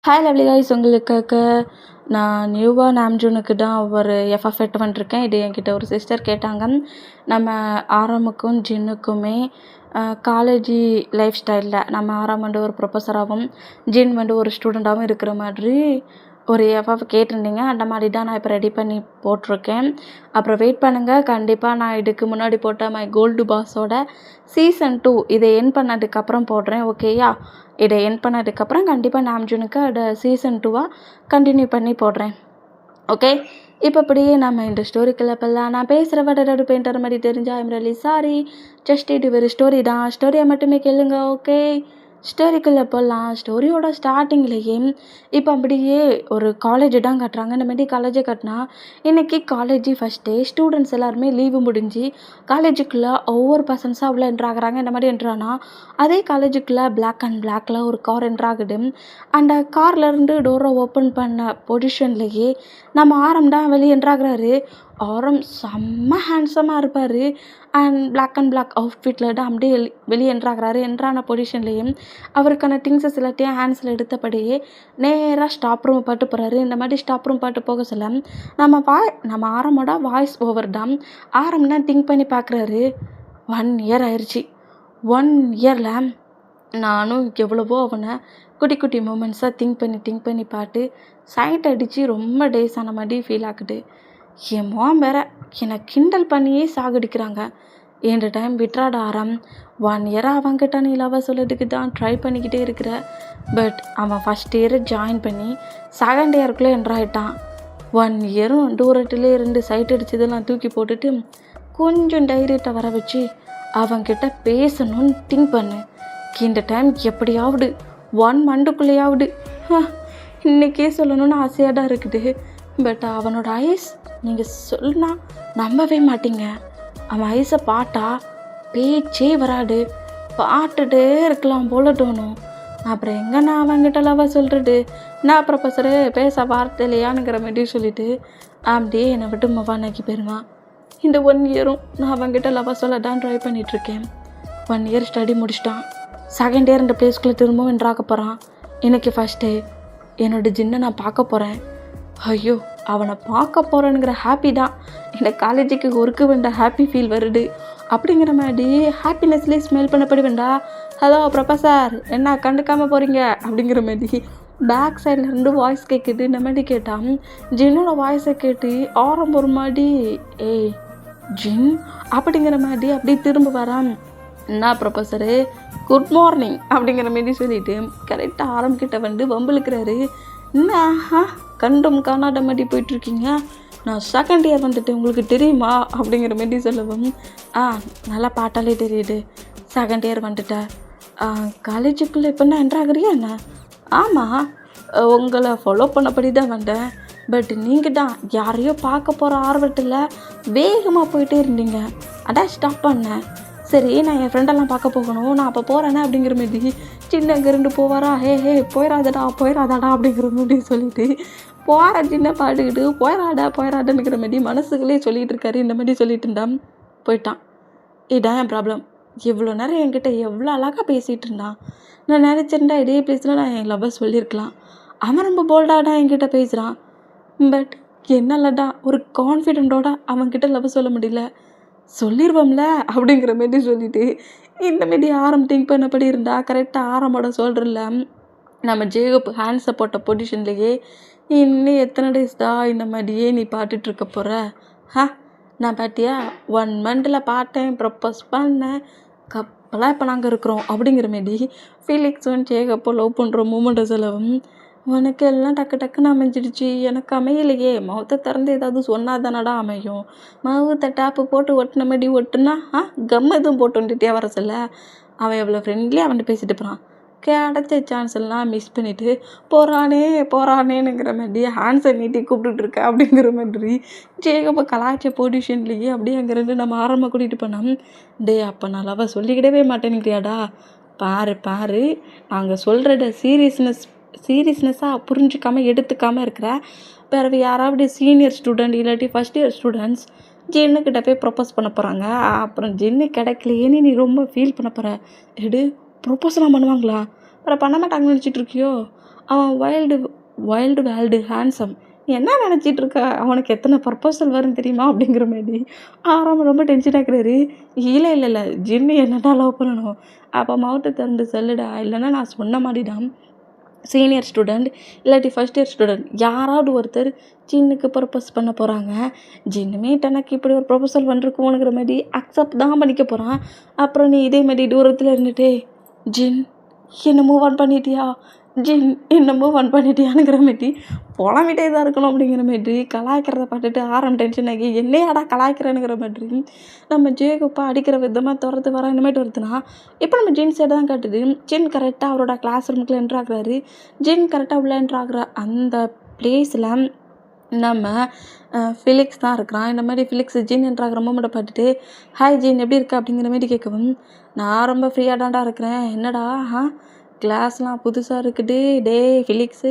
Hi lovely guys, உங்களுக்காக நான் நியூவாக நாம்ஜூனுக்கு தான் ஒரு எஃப்எஃப் எட்டு பண்ணிருக்கேன். இது என்கிட்ட ஒரு சிஸ்டர் கேட்டாங்க. நம்ம ஆரமுக்கும் ஜின்னுக்குமே காலேஜி லைஃப் ஸ்டைலில் நம்ம ஆரம் வந்து ஒரு ப்ரொஃபஸராகவும் ஜின் வந்து ஒரு ஸ்டூடெண்ட்டாகவும் இருக்கிற மாதிரி ஒரு எஃப்எஃப் கேட்டிருந்தீங்க. அந்த மாதிரி தான் நான் இப்போ ரெடி பண்ணி போட்டிருக்கேன். அப்புறம் வெயிட் பண்ணுங்கள், கண்டிப்பாக நான் இதுக்கு முன்னாடி போட்ட மை கோல்டு பாஸோட சீசன் 2 இதை என் பண்ணதுக்கப்புறம் போடுறேன். ஓகேயா? இதை என் பண்ணதுக்கப்புறம் கண்டிப்பாக நாம்ஜூனுக்கு அதை சீசன் 2 கண்டினியூ பண்ணி போடுறேன். ஓகே, இப்போ அப்படியே நம்ம இந்த ஸ்டோரிக்குள்ள போகலாம். நான் பேசுகிற வேர்டு பெயிண்டர் மாதிரி தெரிஞ்சா ஐம் ரியலி சாரி. ஜஸ்ட் இது ஒரு ஸ்டோரி தான், ஸ்டோரியை மட்டுமே கேளுங்க. ஓகே, ஸ்டோரிக்குள்ளே போகலாம். ஸ்டோரியோட ஸ்டார்டிங்லேயே இப்போ அப்படியே ஒரு காலேஜ் தான் கட்டுறாங்க. இந்த மாதிரி காலேஜை கட்டினா இன்றைக்கி காலேஜ் ஃபஸ்ட் டே, ஸ்டூடெண்ட்ஸ் எல்லாருமே லீவு முடிஞ்சு காலேஜுக்குள்ளே ஒவ்வொரு பர்சன்ஸாக அவ்வளோ என்ட்ராகிறாங்க. இந்த மாதிரி என்ட்ரானா அதே காலேஜுக்குள்ளே பிளாக் அண்ட் பிளாக்கில் ஒரு கார் என்ட்ராகுது. அந்த கார்லேருந்து டோரை ஓப்பன் பண்ண பொசிஷன்லேயே நம்ம ஆரம் தான் வெளியே என்ட்ராகிறாரு. ஆரம் செம்ம ஹேண்ட்ஸமாக இருப்பார். அண்ட் பிளாக் அண்ட் பிளாக் அவுட்ஃபிட்டில் தான் அப்படியே வெளியே என்ட்ராகிறாரு. என்ட்ரான பொசிஷன்லேயும் அவருக்கான திங்ஸஸ் எல்லாத்தையும் ஹேண்ட்ஸில் எடுத்தபடியே நேராக ஸ்டாப் ரூம் பாட்டு போகிறாரு. இந்த மாதிரி ஸ்டாப் ரூம் பாட்டு போக சொல்ல நம்ம ஆரமோட வாய்ஸ் ஓவர் தான். ஆரம் தான் திங்க் பண்ணி பார்க்குறாரு. 1 இயர் ஆயிடுச்சு. 1 இயரில் நானும் எவ்வளவோ அவனை குட்டி குட்டி மூமெண்ட்ஸாக திங்க் பண்ணி பாட்டு சைட் அடித்து ரொம்ப டேஸ் ஆன மாதிரி ஃபீல் ஆகுது. என் மாம் வேற என்னை கிண்டல் பண்ணியே சாகடிக்கிறாங்க. என்ற டைம் விட்ராட ஆரம். 1 இயராக அவன்கிட்ட நீ லவ் சொல்லதுக்கு தான் ட்ரை பண்ணிக்கிட்டே இருக்கிற. பட் அவன் ஃபஸ்ட் இயரை ஜாயின் பண்ணி செகண்ட் இயருக்குள்ளே என்ட்ராயிட்டான். 1 இயரும் தூரத்துலேயே இருந்து சைட் அடித்ததெல்லாம் தூக்கி போட்டுட்டு கொஞ்சம் தைரியத்தை வர வச்சு அவன்கிட்ட பேசணும்னு திங்க் பண்ணு. இந்த டைம் எப்படியாவது 1 மந்த்துக்குள்ளேயாவது இன்றைக்கே சொல்லணும்னு ஆசையாக தான் இருக்குது. பட் அவனோட ஐஸ் நீங்கள் சொல்லுனா நம்பவே மாட்டீங்க. அவன் ஐஸை பார்த்தா பேச்சே வராது. பாட்டுட்டே இருக்கலாம் போல தோணும். அப்புறம் எங்கே நான் அவன்கிட்ட லவ் சொல்கிறது? நான் ப்ரொஃபஸரு பேச வார்த்தை இல்லையானுங்கிற மாதிரி சொல்லிவிட்டு அப்படியே என்னை விட்டு மவானாக்கி போயிருவான். இந்த 1 இயரும் நான் அவன்கிட்ட லவ் சொல்ல தான் ட்ரை பண்ணிகிட்ருக்கேன். 1 இயர் ஸ்டடி முடிச்சிட்டான். செகண்ட் இயர் இந்த பிளேஸ்குள்ளே திரும்பவும் என்ட்ராக போகிறான். இன்றைக்கி ஃபஸ்ட் டே. என்னோட ஜின்னை நான் பார்க்க போகிறேன். ஐயோ, அவனை பார்க்க போகிறேனுங்கிற ஹாப்பி தான் எனக்கு காலேஜுக்கு ஒர்க்கு வேண்டா ஹாப்பி ஃபீல் வருது. அப்படிங்கிற மாதிரி ஹாப்பினஸ்லேயே ஸ்மெல் பண்ணப்படி வேண்டா. ஹலோ ப்ரொஃபஸர், என்ன கண்டுக்காமல் போகிறீங்க அப்படிங்கிற மாதிரி பேக் சைட்லேருந்து வாய்ஸ் கேட்குது. இந்த மாதிரி கேட்டான். ஜின்னோட வாய்ஸை கேட்டு ஆரம்ப ஒரு மாதிரி ஏய் ஜின் அப்படிங்கிற மாதிரி அப்படியே திரும்ப வரான். என்ன ப்ரொஃபஸரு, குட் மார்னிங் அப்படிங்கிற மாரி சொல்லிவிட்டு கரெக்டாக ஆரம்பிக்கிட்ட வந்து வம்பிழுக்கிறாரு. என்ன கண்டும் காணாத மாதிரி போயிட்டுருக்கீங்க? நான் செகண்ட் இயர் வந்துட்டு உங்களுக்கு தெரியுமா அப்படிங்கிற மாரி சொல்லவும், நல்லா பாட்டாலே தெரியுது. செகண்ட் இயர் வந்துட்டேன். காலேஜுக்குள்ளே இப்போ என்ன என்ட்ராகிறியா என்ன? ஆமாம், உங்களை ஃபாலோ பண்ணபடி தான் வந்தேன். பட் நீங்கள் தான் யாரையோ பார்க்க போகிற ஆர்வத்தில் வேகமாக போயிட்டே இருந்தீங்க. அதான் ஸ்டாப் பண்ணேன். சரி, நான் என் ஃப்ரெண்டெல்லாம் பார்க்க போகணும், நான் அப்போ போகிறேனே அப்படிங்கிற மாரி சின்ன இங்கேருந்து போவாரா. ஹே போயிடாதடா அப்படிங்கிற மாதிரி சொல்லிவிட்டு போகிற சின்ன பாட்டுக்கிட்டு போயிடாதன்னுங்கிற மாதிரி மனசுக்குள்ளே சொல்லிகிட்டு இருக்காரு. இந்த மாதிரி சொல்லிட்டு இருந்தான். போயிட்டான். இதான் என் ப்ராப்ளம். இவ்வளோ நேரம் என்கிட்ட எவ்வளோ அழகாக பேசிகிட்டு இருந்தான். நான் நினச்சிருந்தா இதே பிளேஸில் நான் என் லவ்வர் சொல்லியிருக்கலாம். அவன் ரொம்ப போல்டாக தான் என்கிட்ட பேசுகிறான். பட் என்னால் தான் ஒரு கான்ஃபிடென்ட்டோட அவன்கிட்ட லவ் சொல்ல முடியல. சொல்லிடுவோம்ல அப்படிங்கிற மாரி சொல்லிவிட்டு இந்த மாரி ஆரம் திங்க் பண்ணபடி இருந்தால் கரெக்டாக ஆரமோட சொல்கிறல நம்ம ஜேகப் ஹேண்ட்ஸை போட்ட பொசிஷன்லேயே இன்னும் எத்தனை டேஸ் தான் இந்த மாதிரியே நீ பாட்டுட்ருக்க போகிற? நான் பார்த்தியா 1 மந்தில் பார்த்தேன், ப்ரப்போஸ் பண்ணேன், கப்பலாக இப்போ நாங்கள் இருக்கிறோம் அப்படிங்கிற மாரி ஃபீலிக்ஸும் ஜேகப்போ லவ் பண்ணுற மூமெண்ட்டை சொல்லவும் உனக்கு எல்லாம் டக்குன்னு அமைஞ்சிடுச்சு. எனக்கு அமையலையே. மௌத்தை திறந்து ஏதாவது சொன்னால் தானடா அமையும். மவுத்தை டேப்பு போட்டு ஒட்டின மாதிரி ஒட்டுனா கம் எதுவும் போட்டு வந்துட்டே வர சொல்ல. அவன் எவ்வளோ ஃப்ரெண்ட்லியாக அவன்ட்டு பேசிட்டு போகிறான். கிடைச்ச சான்ஸ் எல்லாம் மிஸ் பண்ணிவிட்டு போகிறானேனுங்கிற மாதிரி ஹேண்ட்ஸை நீட்டி கூப்பிட்டுருக்க அப்படிங்கிற மாதிரி ஜேகப்போ கலாய்ச்ச பொசிஷன்லேயே அப்படியே அங்கேருந்து நம்ம ஆரம்பமாக கூட்டிகிட்டு போனோம். அப்போ நான் லவ் சொல்லிக்கிடவே மாட்டேன்னுக்கிறியாடா? பாரு நாங்கள் சொல்கிறத சீரியஸ்னஸாக புரிஞ்சிக்காமல் எடுத்துக்காமல் இருக்கிற பிறகு யாராவது சீனியர் ஸ்டூடெண்ட் இல்லாட்டி ஃபஸ்ட் இயர் ஸ்டூடெண்ட்ஸ் ஜின்னுக்கிட்ட போய் ப்ரொப்போஸ் பண்ண போகிறாங்க. அப்புறம் ஜின்னு கிடைக்கலையேன்னு நீ ரொம்ப ஃபீல் பண்ண போகிற. ப்ரொப்போஸ்லாம் பண்ணுவாங்களா? அப்புறம் பண்ண மாட்டாங்கன்னு நினச்சிட்டு இருக்கியோ? அவன் வைல்டு வைல்டு வேல்டு ஹேண்ட்ஸம். என்ன நினச்சிட்டு இருக்க? அவனுக்கு எத்தனை ப்ரப்போசல் வரும்னு தெரியுமா? அப்படிங்கிற மாரி. ஆறாம் ரொம்ப டென்ஷன் ஆக்குறாரு. இல்ல இல்ல இல்ல ஜின்னு என்னடா லவ் பண்ணணும். அப்போ மவுத்த திறந்து சொல்லுடா. இல்லைன்னா நான் சொன்ன மாரிடா சீனியர் ஸ்டூடெண்ட் இல்லாட்டி ஃபர்ஸ்ட் இயர் ஸ்டூடெண்ட் யாராவது ஒருத்தர் ஜின்னுக்கு ப்ரப்போஸ் பண்ண போகிறாங்க. ஜின்னுமே தனக்கு இப்படி ஒரு ப்ரொபோசல் வந்துருக்குவோங்கிற மாதிரி அக்செப்ட் தான் பண்ணிக்க போகிறான். அப்புறம் நீ இதே மாதிரி தூரத்தில் இருந்துட்டு ஜின் என்ன மூவ் ஆன் பண்ணிட்டியா, ஜின் என்ன மூவ் ஆன் பண்ணிட்டியானுங்கிற மாரி புலம்பிட்டே தான் இருக்கணும். அப்படிங்கிற மாதிரி கலாய்க்கிறத பார்த்துட்டு ஆரம் டென்ஷன் ஆகி என்னையாடா கலாய்க்கிறேனுங்கிற மாதிரி நம்ம ஜேகப்பா அடிக்கிற விதமாக துரத்து வர இனிமேட்டு வருதுன்னா இப்போ நம்ம ஜின் சைடு தான் காட்டுது. ஜின் கரெக்டாக அவரோட கிளாஸ் ரூமுக்குள்ள என்ட்ரு ஆகுறாரு. ஜின் கரெக்டாக உள்ள என்ட்ரு ஆகுற அந்த பிளேஸில் நம்ம ஃபிலிக்ஸ் தான் இருக்கிறான். இந்த மாதிரி ஃபிலிக்ஸ் ஜின் என்ட்ராகிற மூமெண்ட்டை பார்த்துட்டு ஹாய் ஜின் எப்படி இருக்கா அப்படிங்கிற மாதிரி கேட்கவும் நான் ரொம்ப ஃப்ரீயாக தான்டா இருக்கிறேன். என்னடா கிளாஸ்லாம் புதுசாக இருக்குது. டே ஃபிலிக்ஸு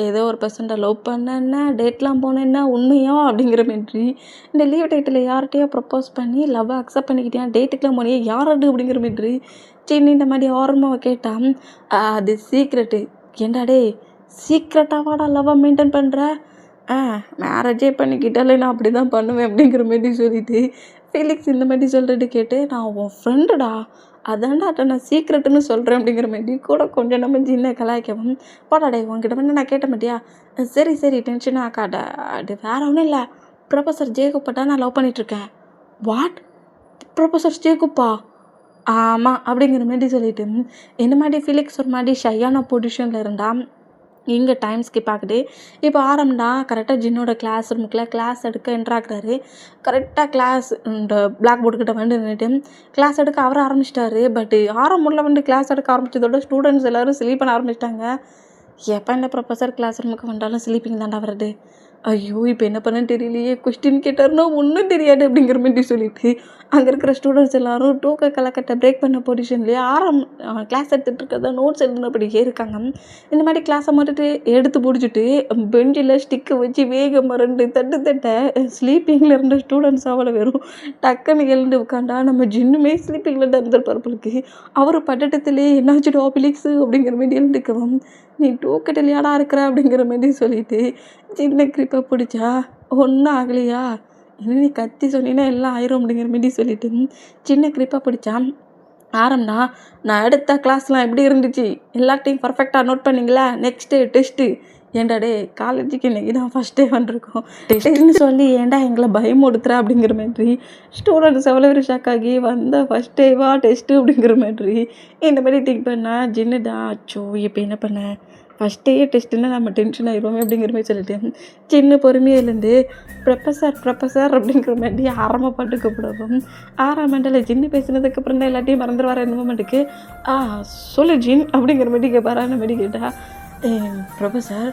ஏதோ ஒரு பர்சன்ட்டை லவ் பண்ணேன்னா டேட்லாம் போனேன்னா உண்மையா அப்படிங்கிற மாதிரி இந்த லீவ் டேட்டில் யார்கிட்டையோ ப்ரப்போஸ் பண்ணி லவ்வை அக்செப்ட் பண்ணிக்கிட்டேன், டேட்டுக்கெலாம் போனியே யார் அது அப்படிங்கிற மாதிரி சின்ன இந்த மாதிரி ஆரம்பமாக கேட்டான். அது சீக்ரெட்டு. ஏண்டா டே சீக்ரெட்டாவாடா லவ்வை மெயின்டைன் பண்ணுற? மேரேஜே பண்ணிக்கிட்டாலே நான் அப்படி தான் பண்ணுவேன் அப்படிங்கிற மாதிரி சொல்லிட்டு ஃபீலிக்ஸ் இந்த மாதிரி சொல்லிட்டு கேட்டு நான் உன் ஃப்ரெண்டுடா அதான்டா அதை நான் சீக்ரெட்டுன்னு சொல்கிறேன் அப்படிங்கிற மாதிரி கூட கொஞ்சம் நம்ம சின்ன கலாய்க்கவும் போடாடே உங்ககிட்ட வந்து நான் கேட்ட மாட்டியா? சரி சரி டென்ஷன் ஆக்காட, அது வேற ஒன்றும் இல்லை, ப்ரொஃபஸர் ஜேகுப்பட்டா நான் லவ் பண்ணிகிட்ருக்கேன். வாட்? ப்ரொஃபஸர் ஜேகுப்பா? ஆமாம் அப்படிங்கிற மாதிரி சொல்லிட்டு என்ன மாதிரி ஃபீலிக்ஸ் ஒரு மாதிரி ஷையான பொசிஷனில் இருந்தால் இங்கே டைம் ஸ்கிப் ஆகுது. இப்போ ஆரம்பம்னா கரெக்டாக ஜின்னோட கிளாஸ் ரூமுக்குள்ள கிளாஸ் எடுக்க என்ட்ராக்குறாரு. கரெக்டாக கிளாஸ் இந்த பிளாக் போர்டு கிட்ட வந்து நின்றுட்டு கிளாஸ் எடுக்க அவரை ஆரம்பிச்சிட்டாரு. பட் ஆரம்பத்தில் வந்து கிளாஸ் எடுக்க ஆரம்பித்ததோட ஸ்டூடெண்ட்ஸ் எல்லோரும் ஸ்லீப் பண்ண ஆரம்பிச்சிட்டாங்க. எப்போ இந்த ப்ரொஃபஸர் கிளாஸ் ரூமுக்கு வந்தாலும் ஸ்லீப்பிங் தாண்டா வருது. ஐயோ இப்போ என்ன பண்ணன்னு தெரியலையே, கொஸ்டின் கேட்டாருன்னா ஒன்றும் தெரியாது அப்படிங்கிற மாதிரி சொல்லிட்டு அங்கே இருக்கிற ஸ்டூடெண்ட்ஸ் எல்லாரும் டூக்க கலக்கட்டை பிரேக் பண்ண பொசிஷன்லேயே கிளாஸ் எடுத்துகிட்டு இருக்கிறத நோட்ஸ் எழுதினபடியே இருக்காங்க. இந்த மாதிரி கிளாஸை மட்டும் எடுத்து பிடிச்சிட்டு பெஞ்சில் ஸ்டிக்கை வச்சு வேகமாக 2 தட்ட ஸ்லீப்பிங்கில் இருந்த ஸ்டூடெண்ட்ஸ் அவ்வளோ வெறும் டக்குன்னு எழுந்து உட்காண்டா நம்ம ஜின்னுமே ஸ்லீப்பிங்கில் தான் இருந்திருப்பாருக்கு. அவர் பட்டத்திலே என்னாச்சு டாபிலிக்ஸு அப்படிங்கிற மாதிரி எழுந்துக்கவும் நீ டூக்கட்டிலையாடா இருக்கிற அப்படிங்கிற மாதிரி சொல்லிட்டு சின்ன கிரிப்பை பிடிச்சா ஒன்றும் ஆகலையா, இன்னும் நீ கத்தி சொன்னீங்கன்னா எல்லாம் ஆயிரும் அப்படிங்கிற மாதிரி சொல்லிட்டு சின்ன கிரிப்பாக பிடிச்சா ஆரம்பம்னா நான் எடுத்த கிளாஸ்லாம் எப்படி இருந்துச்சு எல்லாத்தையும் பர்ஃபெக்டாக நோட் பண்ணிங்களா, நெக்ஸ்ட்டு டெஸ்ட்டு. ஏண்டா டே காலேஜுக்கு இன்றைக்கி தான் ஃபஸ்ட் டே வந்திருக்கோம், டெஸ்ட்டுன்னு சொல்லி ஏன்டா எங்களை பயமுடுத்துற அப்படிங்கிற மாதிரி ஸ்டூடெண்ட்ஸ் எவ்வளோ பேர் ஷாக் ஆகி வந்த ஃபஸ்ட் டேவா டெஸ்ட்டு அப்படிங்கிற மாதிரி இந்த மாதிரி திங்க் பண்ணால் ஜின்னு தான் அச்சோ இப்போ என்ன பண்ண ஃபஸ்ட் டே டெஸ்ட்டுன்னா நம்ம டென்ஷன் ஆகிடுவோமே அப்படிங்கிற மாதிரி சொல்லிட்டு சின்ன பொறுமையிலேருந்து ப்ரொஃபஸர் அப்படிங்கிற மாதிரி ஆரம்பப்பாட்டு கூப்பிடுவோம். மண்டல ஜின்னு பேசுனதுக்கப்புறம் தான் எல்லாத்தையும் மறந்துட்டு வர இந்த மூமெண்ட்டுக்கு சொல்லு ஜின் அப்படிங்கிற மாதிரி கேட்பாரா அந்த மாதிரி கேட்டால் ப்ரொஃபஸர்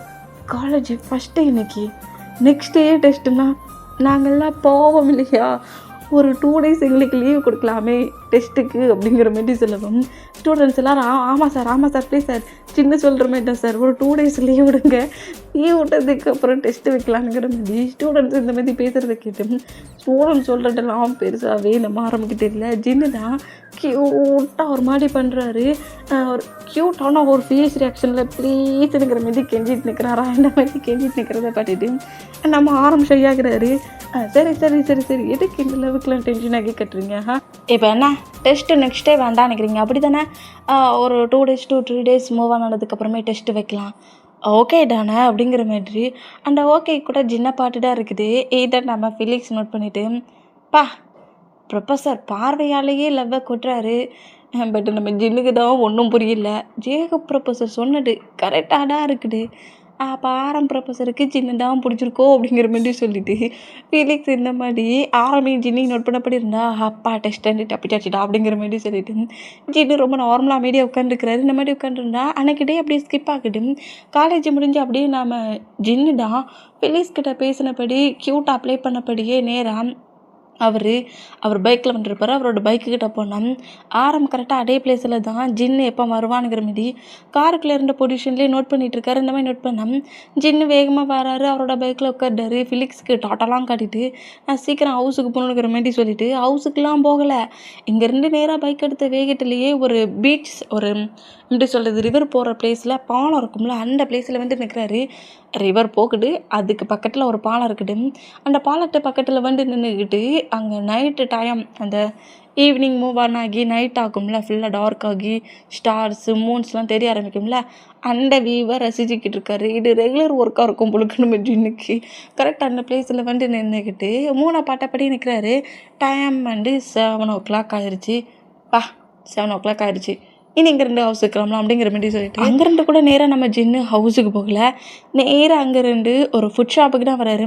காலேஜ் ஃபஸ்ட் டே இன்னைக்கு, நெக்ஸ்ட் டே டெஸ்ட்டுன்னா நாங்கள்லாம் போவோம் இல்லையா, ஒரு 2 days எங்களுக்கு லீவ் கொடுக்கலாமே டெஸ்ட்டுக்கு அப்படிங்கிற மாதிரி சொல்லுவோம். ஸ்டூடெண்ட்ஸ் எல்லோரும் ஆமாம் சார் ப்ளீஸ் சார் சின்ன சொல்கிற மாதிரி தான் சார் ஒரு 2 days லீவ் விடுங்க, லீவ் விட்டதுக்கு அப்புறம் டெஸ்ட்டு வைக்கலாங்கிற மாதிரி ஸ்டூடெண்ட்ஸ் இந்த மாதிரி பேசுகிறத கேட்டு ஸ்டூடெண்ட்ஸ் சொல்கிறதெல்லாம் பெருசாகவே நம்ம ஆரம்பிக்கிட்டே இல்லை. ஜின்னு தான் க்யூட்டாக ஒரு மாதிரி பண்ணுறாரு. ஒரு க்யூட்டான ஒரு ஃபேஸ் ரியாக்ஷனில் ப்ளீஸுங்கிற மாதிரி கெஞ்சிட்டு நிற்கிறாரா இந்த மாதிரி கெஞ்சிட்டு நிற்கிறத பார்த்துட்டு நம்ம ஷையாகிறாரு. சரி எதுக்கு இந்த லெவலுக்குலாம் டென்ஷன் ஆகி கட்டுறீங்க? இப்போ என்ன டெஸ்ட்டு நெக்ஸ்ட் டே வேண்டாம் நினைக்கிறீங்க அப்படி தானே? ஒரு 2 days to 3 days மூவ் ஆனதுக்கப்புறமே டெஸ்ட்டு வைக்கலாம், ஓகே தானே அப்படிங்கிற மாதிரி அந்த ஓகே கூட ஜின்ன பாட்டு தான் இருக்குது. இதை நம்ம ஃபிலிக்ஸ் நோட் பண்ணிவிட்டு ப்ரொஃபஸர் பார்வையாலேயே லவ்வை கொட்டுறாரு. பட் நம்ம ஜின்னுக்கு தான் ஒன்றும் புரியல. ஜேகப் ப்ரொஃபஸர் சொன்னது கரெக்டாக தான் இருக்குது. அப்போ ப்ரொஃபஸருக்கு ஜின்னு தான் பிடிச்சிருக்கோ அப்படிங்கிற மாதிரி சொல்லிட்டு ஃபீலிக்ஸ் இந்த மாதிரி ஜின்னி நோட் பண்ணப்படி இருந்தா அப்பா டெஸ்ட் தப்பிச்சாச்சுடா அப்படிங்கிற மாதிரி சொல்லிட்டு ஜின்னு ரொம்ப நார்மலாக அமைதியாக உட்காந்துருக்கிறாரு. இந்த மாதிரி உட்காந்துருந்தா அன்னைக்கிட்டே அப்படியே ஸ்கிப் ஆகிட்டு காலேஜ் முடிஞ்சு அப்படியே நாம் ஜின்னு தான் ஃபீலிக்ஸ் கிட்ட பேசினபடி க்யூட்டாக அப்ளை பண்ணபடியே நேராக அவர் பைக்கில் வந்துருப்பார். அவரோட பைக்குக்கிட்ட போனால் கரெக்டாக அதே பிளேஸில் தான் ஜின்னு எப்போ வருவானுங்கிற மாதிரி காருக்குள்ளே இருந்த பொசிஷன்லேயே நோட் பண்ணிகிட்ருக்காரு. இந்த மாதிரி நோட் பண்ணால் ஜின்னு வேகமாக வராரு, அவரோட பைக்கில் உட்கார்றாரு. ஃபிலிக்ஸ்க்கு டாட்டாலாம் காட்டிட்டு நான் சீக்கிரம் ஹவுஸுக்கு போகணுங்கிற மாதிரி சொல்லிவிட்டு ஹவுஸுக்கெலாம் போகலை, இங்கேருந்து நேராக பைக் எடுத்த வேகத்துலேயே ஒரு பீச் ஒரு எப்படி சொல்கிறது, ரிவர் போகிற பிளேஸில் பாலம் இருக்கும்ல, அந்த பிளேஸில் வந்து நிற்கிறாரு. ரிவர் போகுது, அதுக்கு பக்கத்தில் ஒரு பாலம் இருக்குது. அந்த பாலத்து பக்கத்தில் வந்து நின்றுக்கிட்டு அங்கே நைட்டு டைம் அந்த ஈவினிங் மூவ் ஆன் ஆகி நைட் ஆகும்ல, ஃபுல்லாக டார்க் ஆகி ஸ்டார்ஸு மூன்ஸ்லாம் தெரிய ஆரம்பிக்கும்ல, அந்த வியூவை ரசிச்சுக்கிட்டு இருக்காரு. இது ரெகுலர் ஒர்க்காக இருக்கும் பொழுது நம்ம ஜின்னுக்கு. கரெக்டாக அந்த பிளேஸில் வந்து நின்றுக்கிட்டு 3 பாட்டப்படி நிற்கிறாரு. டைம் வந்து 7:00 ஆயிடுச்சு. 7:00 ஆயிடுச்சு. இனி இங்கேருந்து ஹவுஸுக்கு கிளம்பலாம் அப்படிங்கிற மாதிரி சொல்லிட்டு அங்கேருந்து கூட நேராக நம்ம ஜின்னு ஹவுஸுக்கு போகல. நேராக அங்கேருந்து ஒரு ஃபுட் ஷாப்புக்கு தான் வராரு.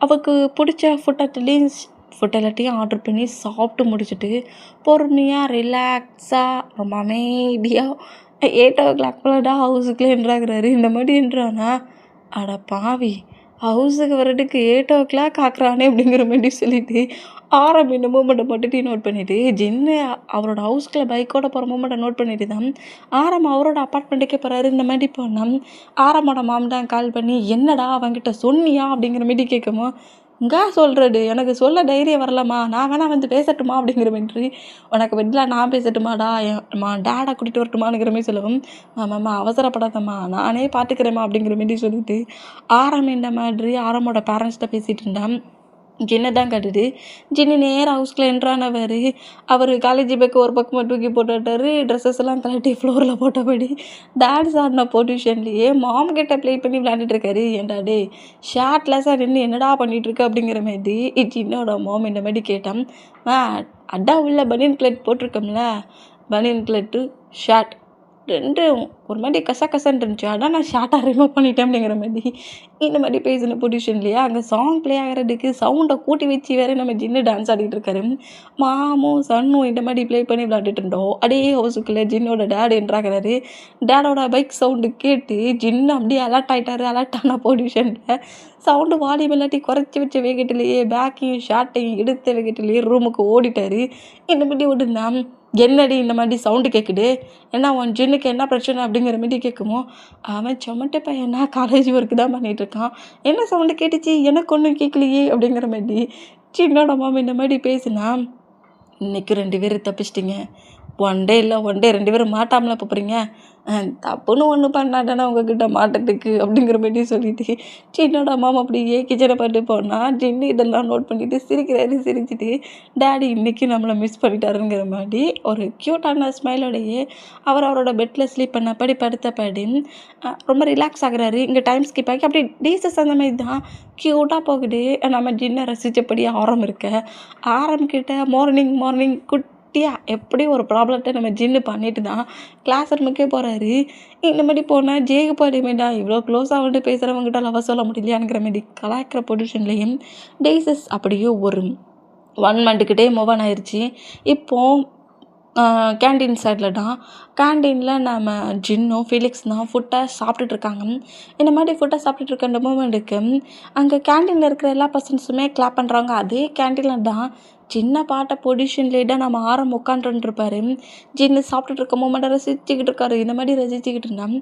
அவருக்கு பிடிச்ச ஃபுட் எல்லாத்தையும் ஆர்டர் பண்ணி சாப்பிட்டு முடிச்சுட்டு பொறுமையாக ரிலாக்ஸாக ரொம்ப அமைதியாக 8:00 போல தான் ஹவுஸுக்குள்ளே என்ட்ராகிறாரு. இந்த மாதிரி என்ட்ரானா அட பாவி, ஹவுஸுக்கு வர்றதுக்கு 8:00 ஆக்குறானே அப்படிங்கிற மாதிரி சொல்லிட்டு இந்த மூமெண்ட்டை மட்டும் நோட் பண்ணிவிட்டு ஜின்னு அவரோட ஹவுஸ்க்குள்ளே பைக்கோட போகிற மூமெண்ட்டை நோட் பண்ணிட்டு தான் அவரோட அப்பார்ட்மெண்ட்டுக்கே போகிறாரு. இந்த மாதிரி போனால் ஆரமோட மாம் தான் கால் பண்ணி, என்னடா அவன்கிட்ட சொன்னியா அப்படிங்கிற மாதிரி கேட்குமோ, இங்கே சொல்கிறது எனக்கு சொல்ல தைரியம் வரலம்மா, நான் வேணா வந்து பேசட்டுமா அப்படிங்கிற மாதிரி, உனக்கு பதிலாக நான் பேசட்டுமாடா, டேடை கூட்டிகிட்டு வரட்டுமாங்கிற மாதிரி சொல்லவும், ஆமாம்மா அவசரப்படாதம்மா நானே பார்த்துக்கிறேம்மா அப்படிங்கிற மாதிரி சொல்லிட்டு இந்த மாதிரி ஆரமோட பேரண்ட்ஸ்கிட்ட பேசிகிட்டு இருந்தான். ஜின்னை தான் கட்டுது. ஜின்னு நேராக ஹவுஸ்க்குள்ளே என்ட்ரானவர் அவர் காலேஜ் பேக்கு ஒரு பக்கமாக தூக்கி போட்டுட்டாரு. ட்ரெஸ்ஸஸ் எல்லாம் கலட்டி ஃப்ளோரில் போட்டபடி டான்ஸ் ஆடின பொசிஷன்லேயே மாம் கிட்ட ப்ளே பண்ணி விளையாண்டுட்டுருக்காரு. ஏன்டா டே ஷார்ட்லெஸ்ஸாக நின்று என்னடா பண்ணிகிட்ருக்கு அப்படிங்கிற மாதிரி ஜின்னோட மாம் இந்த மாதிரி கேட்டான். அடா உள்ள பனியன் கிளட் போட்டிருக்கோம்ல, பனியன் கிளட்டு ஷார்ட் ரெண்டும் ஒரு மாதிரி கசன்னு இருந்துச்சு. அதான் நான் ஷார்ட்டாக ரிமூவ் பண்ணிட்டேன் அப்படிங்கிற மாதிரி இந்த மாதிரி பேசின பொசிஷன்லையே அங்கே சாங் ப்ளே ஆகிறதுக்கு சவுண்டை கூட்டி வச்சு வேறு நம்ம ஜின்னு டான்ஸ் ஆடிட்டு இருக்காரு. மாமும் சன்னும் இந்த மாதிரி ப்ளே பண்ணி விளையாண்டுட்டு இருந்தோம். அப்படியே ஹவுஸுக்குள்ளே ஜின்னோட டேடு என்ட்ராகிறாரு. டேடோட பைக் சவுண்டு கேட்டு ஜின்னு அப்படியே அலர்ட் ஆகிட்டாரு. அலர்ட் ஆன பொசிஷனில் சவுண்டு வால்யூம் இல்லாட்டி குறைச்சி வச்ச வேகத்திலேயே பேக்கையும் ஷார்ட்டையும் எடுத்த வேகத்திலேயே ரூமுக்கு ஓடிட்டார். இந்த மாதிரி ஓடுனா, என்னடி இந்த மாதிரி சவுண்டு கேட்குது, ஏன்னா உன் ஜின்னுக்கு என்ன பிரச்சனை அப்படிங்கிற மாதிரி கேட்குமோ, அவன் சொமட்ட பையனா காலேஜ் ஒர்க்கு தான் பண்ணிகிட்ருக்கான், என்ன சவுண்டு கேட்டுச்சு எனக்கு ஒன்றும் கேட்கலையே அப்படிங்கிற மாதிரி ஜின்னோட மாமா இந்த மாதிரி பேசுனா, இன்றைக்கி 2 பேரும் தப்பிச்சிட்டிங்க, ஒன் டே 2 பேரும் மாட்டாமலாம் போகிறீங்க, தப்புன்னு ஒன்று பண்ணாதானே உங்ககிட்ட மாட்டத்துக்கு அப்படிங்கிற மாதிரி சொல்லிட்டு ஜின்னோட மாமா அப்படியே கிச்சனை பாட்டு போனால் ஜின்னு இதெல்லாம் நோட் பண்ணிவிட்டு சிரிச்சிட்டு டேடி இன்றைக்கி நம்மளை மிஸ் பண்ணிட்டாருங்கிற மாதிரி ஒரு க்யூட்டான ஸ்மைலோடையே அவரோட பெட்டில் ஸ்லீப் பண்ணபடி படுத்தபடி ரொம்ப ரிலாக்ஸ் ஆகுறாரு. இங்கே டைம் ஸ்கிப் ஆகி அப்படி டீசஸ் அந்த மாதிரி தான் க்யூட்டாக போகுது. நம்ம ஜின்னை ரசித்தபடி ஆரம்பிக்கிட்ட மார்னிங் எப்படி ஒரு ப்ராப்ளத்தை நம்ம ஜின்னு பண்ணிட்டு தான் கிளாஸ் ரூமுக்கே போகிறாரு. இந்த மாதிரி போனால் ஜேகுபாடிமேடா இவ்வளோ க்ளோஸாக வந்துட்டு பேசுகிறவங்ககிட்ட லவ் சொல்ல முடியலையாங்கிற மாதிரி கலாய்க்கிற பொசிஷன்லேயும் டேசஸ் அப்படியே ஒரு 1 மந்த்துக்கிட்டே மூவ் ஆன் ஆயிடுச்சு. இப்போது கேண்டீன் சைடில் தான் கேண்டீனில் நம்ம ஜின்னும் ஃபிலிக்ஸ் தான் ஃபுட்டை சாப்பிட்டுட்ருக்காங்க. இந்த மாதிரி ஃபுட்டை சாப்பிட்டுட்ருக்க அந்த மூமெண்ட்டுக்கு அங்கே கேண்டீனில் இருக்கிற எல்லா பர்சன்ஸுமே கிளாப் பண்ணுறாங்க. அதே கேண்டீனில் தான் சின்ன பாட்ட பொசிஷன்லேயே தான் நம்ம உட்காந்துருப்பாரு. ஜின்னு சாப்பிட்டுட்டு இருக்க மூமெண்ட்டை ரசிச்சுக்கிட்டு இருக்காரு. இந்த மாதிரி ரசிச்சுக்கிட்டு இருந்தால்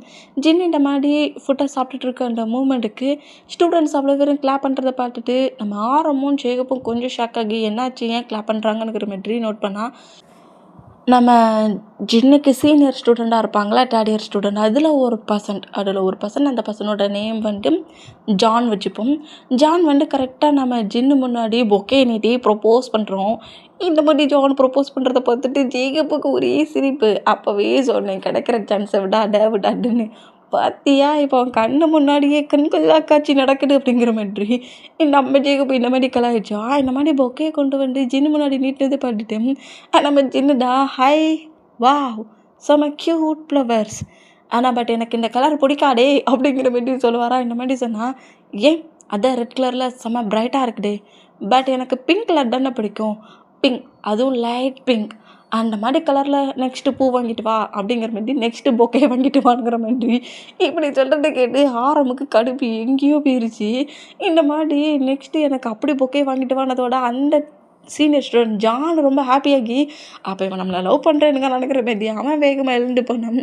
ஜின்னு இந்த மாதிரி ஃபுட்டை சாப்பிட்டுட்டு இருக்க அந்த மூமெண்ட்டுக்கு ஸ்டூடெண்ட்ஸ் அவ்வளோ பேரும் கிளாப் பண்ணுறதை பார்த்துட்டு நம்ம ஆரமும் ஜேகப்பும் கொஞ்சம் ஷாக் ஆகி என்னாச்சு ஏன் கிளாப் பண்ணுறாங்கங்கிற மாதிரி நோட் பண்ணால், நம்ம ஜின்னுக்கு சீனியர் ஸ்டூடெண்ட்டாக இருப்பாங்களா, 3rd இயர் ஸ்டூடெண்ட், அதில் ஒரு பர்சன் அந்த பர்சனோட நேம் வந்து ஜான் வச்சுப்போம். ஜான் வந்து கரெக்டாக நம்ம ஜின்னு முன்னாடி பொக்கே நீட்டி ப்ரொப்போஸ் பண்ணுறோம். இந்த மாதிரி ஜான் ப்ரொப்போஸ் பண்ணுறத பார்த்துட்டு ஜேகப்புக்கு ஒரே சிரிப்பு. அப்போவே சொன்னேன் கிடைக்கிற சான்ஸை விடாதுன்னு. பார்த்தியா இப்போ அவன் கண்ணு முன்னாடியே கண்கொள்ளா காட்சி நடக்குது அப்படிங்கிற மாதிரி நம்ம ஜேகப்பு இந்த மாதிரி கலாய்ச்சா. இந்த மாதிரி பொக்கையை கொண்டு வந்து ஜின்னு முன்னாடி நீட்டினதை பார்த்துட்டு நம்ம ஜின்னுடா ஹை வா செம க்யூட் ஃப்ளவர்ஸ், ஆனால் பட் எனக்கு இந்த கலர் பிடிக்காடே அப்படிங்கிற மாதிரி சொல்லுவாரா. இந்த மாதிரி சொன்னால், ஏன் அதான் ரெட் கலரில் செம பிரைட்டாக இருக்குடே, பட் எனக்கு பிங்க் கலர் தானே பிடிக்கும், பிங்க் அதுவும் லைட் பிங்க், அந்த மாதிரி கலரில் நெக்ஸ்ட்டு பூ வாங்கிட்டு வா அப்படிங்கிற மாதிரி நெக்ஸ்ட்டு பொக்கே வாங்கிட்டு வாங்கிற மாதிரி இப்படி சொல்கிறத கேட்டு ஆரம்புக்கு கடுப்பு எங்கேயோ போயிருச்சு. இந்த மாதிரி நெக்ஸ்ட்டு எனக்கு அப்படி பொக்கே வாங்கிட்டு வானதோட அந்த சீனியர் ஸ்டூடெண்ட் ஜான் ரொம்ப ஹாப்பியாகி அப்போ இவன் நம்மளை லவ் பண்ணுறேனுங்க நினைக்கிற மாதிரி அவன் வேகமாக எழுந்து போனான்.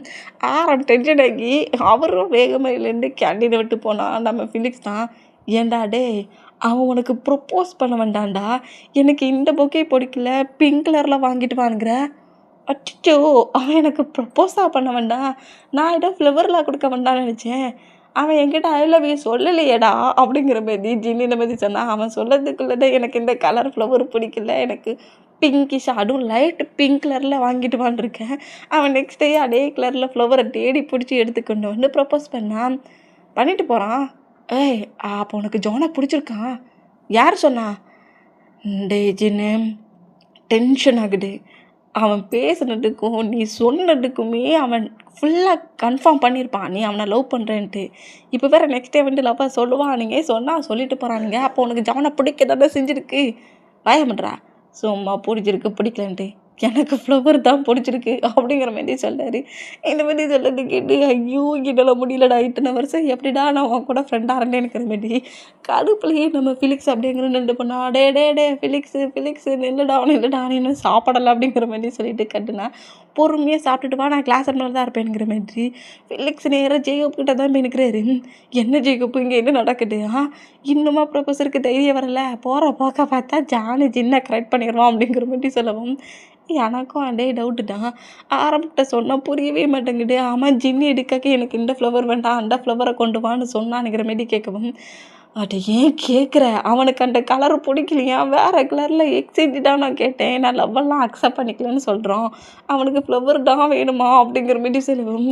டென்ஷன் ஆகி அவரும் வேகமாக எழுந்து கேண்டீனை விட்டு போனான். நம்ம ஃபிலிக்ஸ் தான், ஏண்டா டே அவன் உனக்கு ப்ரொப்போஸ் பண்ண வேண்டாண்டா, எனக்கு இந்த பொக்கே பிடிக்கல பிங்க் கலரில் வாங்கிட்டு வாங்குற, அச்சச்சோ! அவன் எனக்கு ப்ரப்போஸா பண்ண வேண்டாம். நான் ஏதோ ஃப்ளவர்லாம் கொடுக்க வேண்டாம்னு நெனச்சேன். அவன் என்கிட்ட ஐ லவ் யூ சொல்லலையேடா! அப்படிங்கிற மாரி ஜின்னு இந்த மாரி சொன்னா. அவன் சொல்லதுக்குள்ள தான் எனக்கு இந்த கலர் ஃப்ளவர் பிடிக்கல. எனக்கு பிங்கிஷ் அதுவும் லைட் பிங்க் கலர்ல வாங்கிட்டு வான்னு இருக்கேன். அவன் நெக்ஸ்ட் டே அதே கலர்ல ஃப்ளவர தேடி புடிச்சு எடுத்து கொண்டு வந்து ப்ரப்போஸ் பண்ணான். பண்ணிட்டு போறான். ஏய்! அப்போ உனக்கு ஜான புடிச்சிருக்கான்? யார் சொன்னா? டேய் ஜின்னு டென்ஷன் ஆகுது. அவன் பேசுனதுக்கும், நீ சொன்னதுக்குமே அவன் ஃபுல்லா கன்ஃபார்ம் பண்ணியிருப்பான். நீ அவன லவ் பண்றேன்ட்டு. இப்ப வேற நெக்ஸ்ட் டே வந்து லவ்வ சொல்லுவானுங்க. சொன்னா சொல்லிட்டு போறானுங்க. அப்போ உனக்கு ஜான பிடிக்க தானே செஞ்சிருக்கு. வாய மூடுறா. சும்மா புடிச்சிருக்கு, பிடிக்கலன்ட்டு. எனக்கு ஃப்ளவர் தான் பிடிச்சிருக்கு அப்படிங்கிற மாரி சொன்னாரு. இந்த மாரி சொன்னது கேட்டு, ஐயோ! என்னால முடியலடா. இத்தனை வருஷம் எப்படிடா நான் உன் கூட ஃப்ரெண்டா இருந்தேன்னுங்கிற மாரி. கடுப்புலயே நம்ம ஃபிலிக்ஸ் அப்படிங்கிற நின்று பண்ணா, டேய் ஃபிலிக்ஸு நில்லுடா நீ இன்னும் சாப்பிடல அப்படிங்கிற மாரி சொல்லிட்டு கட்டுனா. பொறுமையா சாப்பிட்டுட்டு வா நான் கிளாஸ் ரூம்ல தான் இருப்பேன்ங்கிற மாதிரி. ஃபிலிக்ஸ் நேரா ஜேக்கப் கிட்ட தான் போய் நிற்கிறாரு. என்ன ஜேக்கப் இங்கே என்ன நடக்குது? இன்னுமா ப்ரொஃபஸருக்கு தைரியம் வரல? போற போக்க பார்த்தா ஜானு ஜின்ன கரெக்ட் பண்ணிருவான் அப்படிங்கிற மாரி சொல்லவும், எனக்கும் அதே டவுட்டு தான். ஆரம்பத்துல சொன்னா புரியவே மாட்டேங்குது. ஆமாம் ஜின்னு எடுக்கக்க எனக்கு இந்த ஃப்ளவர் வேண்டாம், அந்த ஃப்ளவரை கொண்டு வான்னு சொன்னானுங்கிற மாரி கேட்கவும், அட ஏன் கேட்குற? அவனுக்கு அந்த கலர் பிடிக்கலையா? வேற கலர்ல எக்ஸ்சேஞ்ச் தான் நான் கேட்டேன். நான் லவ்வெல்லாம் அக்செப்ட் பண்ணிக்கலன்னு சொல்கிறான். அவனுக்கு ஃப்ளவர் தான் வேணுமா? அப்படிங்கிற மாரி சொல்லவும்,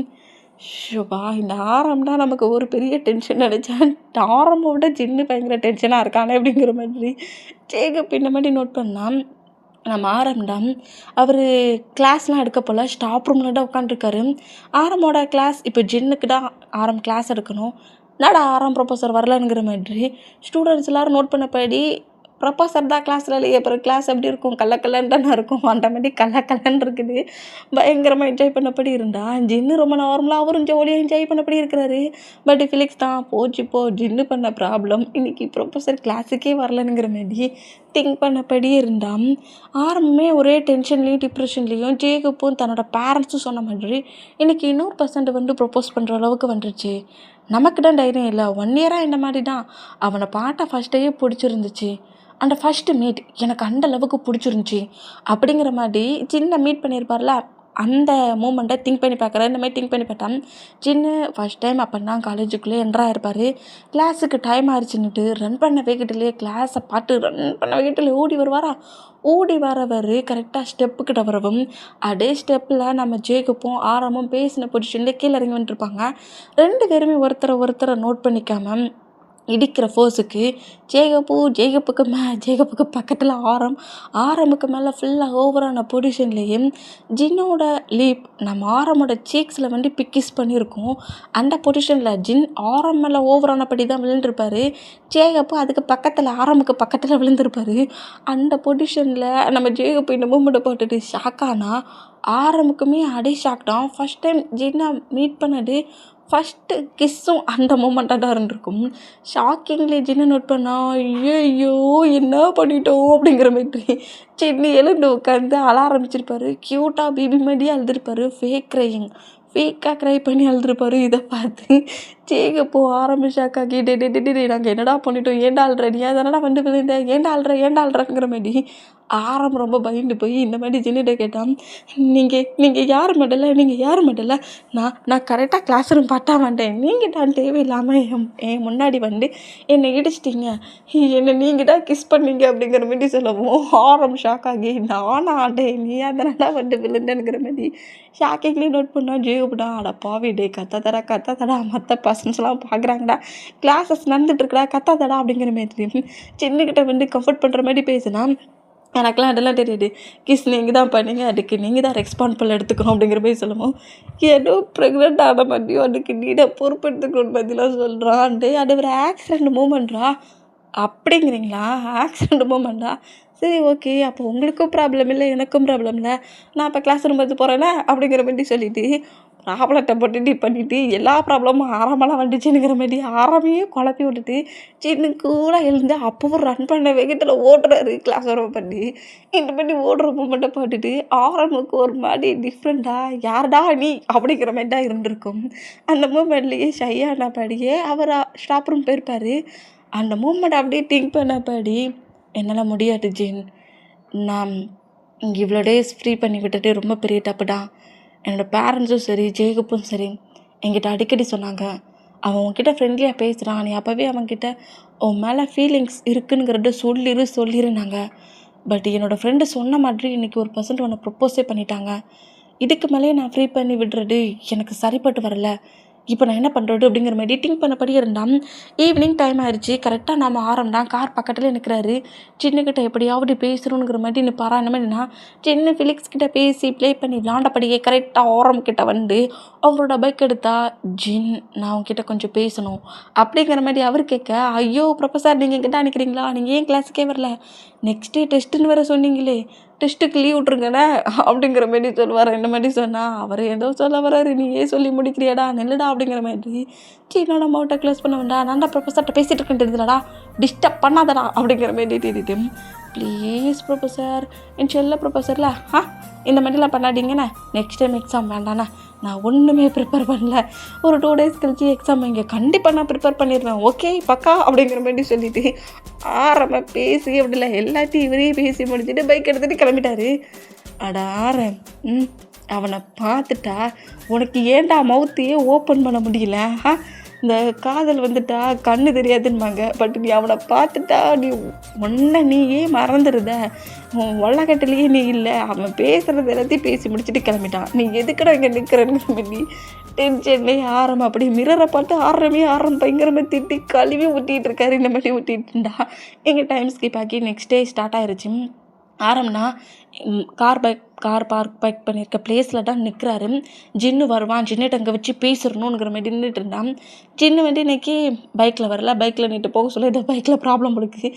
ஷோப்பா! இந்த ஆரம் தான் நமக்கு ஒரு பெரிய டென்ஷன் நெனச்சேன். ஆரம்ப விட ஜின்னு பயங்கர டென்ஷனா இருக்கானே அப்படிங்கிற மாதிரி. ஜேக்கப் இந்த மாரி நோட் பண்ணான். நம்ம ஆரம்டம் அவரு கிளாஸ்லாம் எடுக்க போல ஸ்டாஃப் ரூம்ல தான் உட்காந்துருக்காரு. ஆரமோட கிளாஸ் இப்போ ஜின்னுக்கு தான் ஆரம் கிளாஸ் எடுக்கணும். என்னடா ஆரம் ப்ரொஃபஸர் வரலங்கிற மாதிரி ஸ்டூடெண்ட்ஸ் எல்லாரும் நோட் பண்ணபடி ப்ரொஃபஸர் தான் கிளாஸில் இல்லையே, அப்புறம் கிளாஸ் எப்படி இருக்கும்? கல்லன்னு தானே இருக்கும். அந்த மாதிரி கல்லன்னு இருக்குது. பயங்கரமாக என்ஜாய் பண்ணபடி இருந்தா ஜின்னு ரொம்ப நார்மலாக அவரும் ஜோலியாக என்ஜாய் பண்ணபடி இருக்கிறாரு. பட் ஃபிலிக்ஸ் தான் போச்சு போ ஜின்னு பண்ண ப்ராப்ளம் இன்னைக்கு ப்ரொஃபஸர் கிளாஸுக்கே வரலனுங்கிற மாதிரி திங்க் பண்ணபடி இருந்தான். ஆரம்பமே ஒரே டென்ஷன்லேயும் டிப்ரெஷன்லேயும் ஜேக்கப்பும் தன்னோட பேரண்ட்ஸும் சொன்ன மாதிரி இன்றைக்கி இன்னொரு பர்சன்ட் வந்து ப்ரொப்போஸ் பண்ணுற அளவுக்கு வந்துருச்சு. நமக்கு தான் தைரியம் இல்லை. 1 இயராக இந்த மாதிரி தான். அவனை பாட்டை ஃபஸ்ட்டையே பிடிச்சிருந்துச்சு. அந்த ஃபஸ்ட்டு மீட் எனக்கு அந்த அளவுக்கு பிடிச்சிருந்துச்சி அப்படிங்கிற மாதிரி சின்ன மீட் பண்ணியிருப்பார்ல, அந்த மூமெண்ட்டை திங்க் பண்ணி பார்க்குறேன். இந்த மாதிரி திங்க் பண்ணி பார்த்தா சின்ன ஃபஸ்ட் டைம் அப்போ தான் காலேஜுக்குள்ளே என்ட்ராயிருப்பார். கிளாஸுக்கு டைம் ஆயிடுச்சுன்னுட்டு ரன் பண்ண வேகத்திலேயே கிளாஸை பார்த்து ரன் பண்ண வேகத்தில் ஓடி வருவாரா. ஓடி வரவர் கரெக்டாக ஸ்டெப்புக்கிட்ட வரவும் அதே ஸ்டெப்பில் நம்ம ஜேக்கப்பும் ஆரமும் பேசின பொசிஷனில் கீழே இறங்கி வந்துட்டுருப்பாங்க. 2 பேருமே ஒருத்தரை நோட் பண்ணிக்காமல் இடிக்கிற ஃபோர்ஸுக்கு ஜேக்கப்புக்கு பக்கத்தில் ஆரமுக்கு மேலே ஃபுல்லாக ஓவரான பொசிஷன்லேயும் ஜின்னோட லீப் நம்ம ஆரமோட சீக்ஸில் வந்து பிக்கிஸ் பண்ணியிருக்கோம். அந்த பொசிஷனில் ஜின் ஆரம் மேலே ஓவரானபடி தான் விழுந்திருப்பார். ஜேக்கப்பு அதுக்கு பக்கத்தில் ஆரமுக்கு பக்கத்தில் விழுந்திருப்பார். அந்த பொசிஷனில் நம்ம ஜேக்கப்பு இந்த மூமெண்ட்டை போட்டுட்டு ஷாக்கானா ஆரமுக்குமே அதே ஷாக் தான். ஃபஸ்ட் டைம் ஜின்னை மீட் பண்ணது ஃபஸ்ட்டு கிஸ்ஸும் அந்த மூமெண்ட்டாக தான் இருந்திருக்கும். ஷாக்கிங்லி ஜின்னு நோட் பண்ணா ஐயோ என்ன பண்ணிட்டோம் அப்படிங்கிற மாதிரி சின்ன எழுந்து உட்காந்து அழ ஆரம்பிச்சிருப்பாரு. க்யூட்டாக பேபி மாதிரியே அழுதுருப்பாரு. ஃபேக்காக க்ரை பண்ணி அழுதுருப்பாரு. இதை பார்த்து ஜேக்கப்போ ஆரம்பிச்சாக்காக்கி டே நாங்கள் என்னடா பண்ணிட்டோம்? ஏன்டா அழுற? நீ அதனடா வந்து விழுந்த? ஏன்டா அழுறங்கிற மாதிரி ஆரம் ரொம்ப பயந்து போய் இந்த மாதிரி ஜின்னிட்ட கேட்டான். நீங்கள் யார் மட்டும் நான் கரெக்டாக கிளாஸ் ரூம் பார்த்தா வந்தேன். நீங்கள் தான் தேவையில்லாமல் என் முன்னாடி வந்து என்னை இடிச்சிட்டிங்க. என்னை நீங்கள் தான் கிஸ் பண்ணீங்க அப்படிங்கிற மாதிரி சொல்லவும் ஆரம் ஷாக் ஆகி நானா ஆண்டேன் நீ அதனால வந்து விழுந்தேனுங்கிற மாதிரி ஷாக்கிங்லேயே நோட் பண்ணால் ஜேவுடா அட பாவி டே கத்தாதடா மற்ற பர்சன்ஸ்லாம் பார்க்குறாங்கடா, கிளாஸஸ் நடந்துட்டுருக்குடா கத்தாதடா அப்படிங்கிற மாதிரி சின்னக்கிட்ட வந்து கம்ஃபர்ட் பண்ணுற மாதிரி பேசினா எனக்கெலாம் அதெல்லாம் தெரியாது. கிஸ் நீங்கள் தான் பண்ணீங்க, அதுக்கு நீங்கள் தான் ரெஸ்பான்சிபிள் எடுத்துக்கணும் அப்படிங்கிற மாதிரி சொல்லுவோம். ஏதோ ப்ரெக்னென்ட் ஆன மாதிரியும் அதுக்கு நீ தான் பொறுப்பு எடுத்துக்கணும் பற்றிலாம் சொல்கிறான். அது ஒரு ஆக்சிடெண்ட் மூமெண்ட்ரா அப்படிங்கிறீங்களா? ஆக்சிடெண்ட் மூமெண்ட்டா? சரி ஓகே. அப்போ உங்களுக்கும் ப்ராப்ளம் இல்லை, எனக்கும் ப்ராப்ளம் இல்லை. நான் இப்போ கிளாஸ் ரூம் பார்த்து போகிறேன்னா அப்படிங்கிற மாதிரி சொல்லிவிட்டு ப்ராப்ளத்தை போட்டுட்டு பண்ணிவிட்டு எல்லா ப்ராப்ளமும் ஆரம்பலாம் வந்துச்சுங்கிற மாதிரி ஆரம்பையே குழப்பி விட்டுட்டு சின்ன கூட எழுந்து அப்பவும் ரன் பண்ண வேகத்தில் ஓடுறாரு கிளாஸ் ரூம் பண்ணி. இந்த பண்ணி ஓடுற மூமெண்ட்டை போட்டுட்டு ஆரம்புக்கு ஒரு மாதிரி டிஃப்ரெண்ட்டாக யார்டா நீ அப்படிங்கிற மாதிரி தான் இருந்திருக்கும். அந்த மூமெண்ட்லேயே ஷையானபடியே அவர் ஸ்டாப் ரூம் போயிருப்பார். அந்த மூமெண்ட் அப்படியே திங்க் பண்ணபடி என்னால் முடியாது ஜின், நான் இவ்வளோ டேஸ் ஃப்ரீ பண்ணி விட்டுட்டு ரொம்ப பெரிய தப்புடா. என்னோடய பேரண்ட்ஸும் சரி ஜேகப்பும் சரி என்கிட்ட அடிக்கடி சொன்னாங்க, அவன் உன்கிட்ட ஃப்ரெண்ட்லியாக பேசுகிறான், நீ அப்போவே அவன்கிட்ட உன் மேலே ஃபீலிங்ஸ் இருக்குங்கிறத சொல்லிருந்தாங்க. பட் என்னோடய ஃப்ரெண்டு சொன்ன மாதிரி இன்றைக்கி ஒரு பர்சன்ட் உன்னை ப்ரப்போஸே பண்ணிட்டாங்க. இதுக்கு மேலே நான் ஃப்ரீ பண்ணி விடுறது எனக்கு சரிப்பட்டு வரல. இப்போ நான் என்ன பண்ணுறது அப்படிங்கிற மாதிரி திங்க் பண்ணபடி இருந்தான். ஈவினிங் டைம் ஆயிடுச்சு. கரெக்டாக நம்ம ஆரம்தான் கார் பக்கத்தில் நிற்கிறாரு. சின்னக்கிட்ட எப்படியாவது பேசணுங்கிற மாதிரி நிற்பாரா என்ன மாதிரினா சின்ன ஃபிலிக்ஸ் கிட்ட பேசி ப்ளே பண்ணி விளாண்டபடியே கரெக்டாக ஆரம் கிட்ட வந்து அவரோட பைக் எடுத்தா, ஜின் நான் உங்ககிட்ட கொஞ்சம் பேசணும் அப்படிங்கிற மாதிரி அவர் கேட்க, ஐயோ ப்ரொஃபஸர் நீங்கள் கிட்ட அனுக்கிறீங்களா, நீங்கள் ஏன் கிளாஸுக்கே வரல, நெக்ஸ்ட் டே டெஸ்ட்டுன்னு வேறு சொன்னீங்களே, டெஸ்ட்டுக்கு லீவ் விட்ருங்கண்ணே அப்படிங்கிற மாதிரி சொல்லுவார். என்ன மாதிரி சொன்னால் அவர் ஏதோ சொல்ல வர்றாரு, நீ ஏன் சொல்லி முடிக்கிறியாடா நெல்லுடா அப்படிங்கிற மாதிரி. சரி நான் மவுட்டை க்ளோஸ் பண்ண வேண்டாம், நான் தான் ப்ரொஃபஸர்கிட்ட பேசிகிட்டு இருக்கேன்ட்டுலடா, டிஸ்டர்ப் பண்ணாதடா அப்படிங்கிற மாதிரி தேடிட்டு, ப்ளீஸ் ப்ரொஃபஸர் என் செல்ல ப்ரொஃபஸரில் இந்த மாதிரிலாம் பண்ணாதீங்கண்ணே, நெக்ஸ்ட் டைம் எக்ஸாம் வேண்டாண்ணே, நான் ஒன்றுமே ப்ரிப்பேர் பண்ணல, ஒரு 2 days கழிச்சு எக்ஸாம் இங்கே கண்டிப்பாக நான் ப்ரிப்பேர் பண்ணிடுவேன், ஓகே பக்கா அப்படிங்கிற மாதிரி சொல்லிவிட்டு ஆரம்ப பேசி அப்படில எல்லாத்தையும் இவரே பேசி முடிச்சுட்டு பைக் எடுத்துகிட்டு கிளம்பிட்டாரு. அட ஆரம், அவனை பார்த்துட்டா உனக்கு ஏன்டா மவுத்தையே ஓப்பன் பண்ண முடியல, இந்த காதல் வந்துட்டா கண்ணு தெரியாதுன்னுவாங்க, பட் நீ அவனை பார்த்துட்டா நீ நீயே மறந்துடுத, உன் வள்ளக்கட்டிலேயே நீ இல்லை, அவன் பேசுகிறது எல்லாத்தையும் பேசி முடிச்சுட்டு கிளம்பிட்டான், நீ எதுக்கடா இங்கே நிற்கிறன்னு பண்ணி டென்ஷன்லேயே ஆரம் அப்படி மிரரை பார்த்து ஆரம் பயங்கரமாக திட்டி கழுவி ஊட்டிகிட்டு இருக்காரு. இந்த மாதிரி ஊட்டிகிட்டு இருந்தா எங்கள் டைம் ஸ்கிப் ஆக்கி நெக்ஸ்ட் டே ஸ்டார்ட் ஆயிடுச்சு. ஆரம்னா கார் பார்க் பண்ணியிருக்க பிளேஸில் தான் நிற்கிறாரு. ஜின்னு வருவான், ஜின்னுட்டு அங்கே வச்சு பேசிடணுங்கிற மாதிரி நின்றுட்டு இருந்தான். ஜின்னு வந்து இன்றைக்கி பைக்கில் வரல, பைக்கில் நின்று போக சொல்ல ஏதோ பைக்கில் ப்ராப்ளம் இருக்குது,